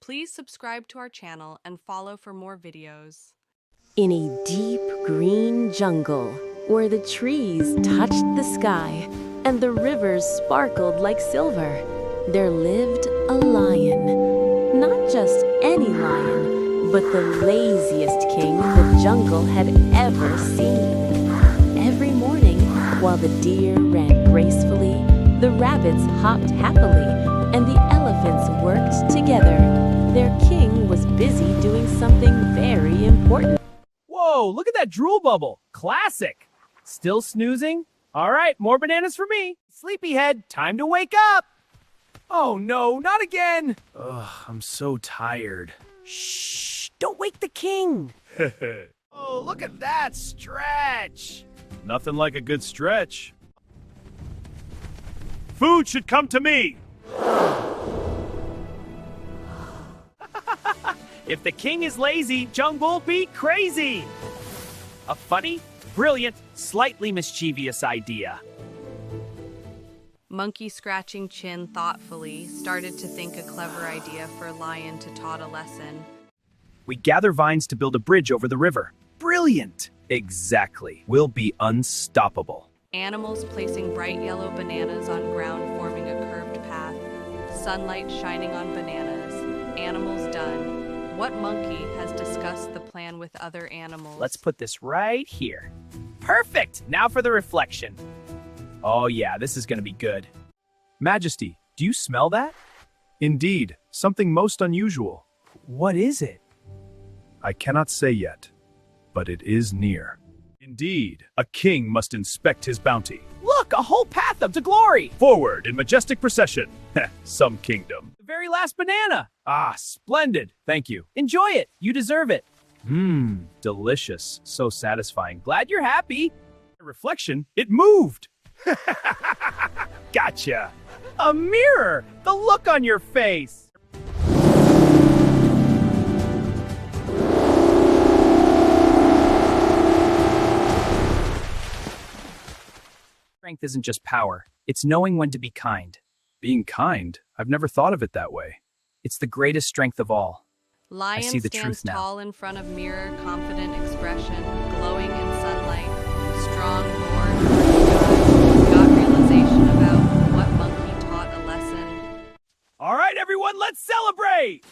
Please subscribe to our channel and follow for more videos. In a deep green jungle, where the trees touched the sky and the rivers sparkled like silver, there lived a lion. Not just any lion, but the laziest king the jungle had ever seen. Every morning, while the deer ran gracefully, the rabbits hopped happily, and the elephants worked together, their king was busy doing something very important. Whoa, look at that drool bubble. Classic. Still snoozing? All right, more bananas for me. Sleepyhead, time to wake up. Oh no, not again. Ugh, I'm so tired. Shh, don't wake the king. Oh, look at that stretch. Nothing like a good stretch. Food should come to me. If the king is lazy, Jungle be crazy. A funny, brilliant, slightly mischievous idea. Monkey scratching chin thoughtfully started to think a clever idea for Lion to taught a lesson. We gather vines to build a bridge over the river. Brilliant! Exactly. We'll be unstoppable. Animals placing bright yellow bananas on ground forming a curved path. Sunlight shining on bananas. Animals done. What monkey has discussed the plan with other animals? Let's put this right here. Perfect! Now for the reflection. Oh yeah, this is gonna be good. Majesty, do you smell that? Indeed, something most unusual. What is it? I cannot say yet, but it is near. Indeed, a king must inspect his bounty. Look, a whole path up to glory! Forward in majestic procession. Some kingdom. The very last banana! Ah, splendid. Thank you. Enjoy it, you deserve it. Mmm, delicious. So satisfying. Glad you're happy. Reflection, it moved. Gotcha! A mirror! The look on your face! Strength isn't just power. It's knowing when to be kind. Being kind? I've never thought of it that way. It's the greatest strength of all. Lion see the stands truth now. tall in front of mirror, confident expression, glowing in sunlight, strong born, got realization about what monkey taught a lesson. All right, everyone, let's celebrate!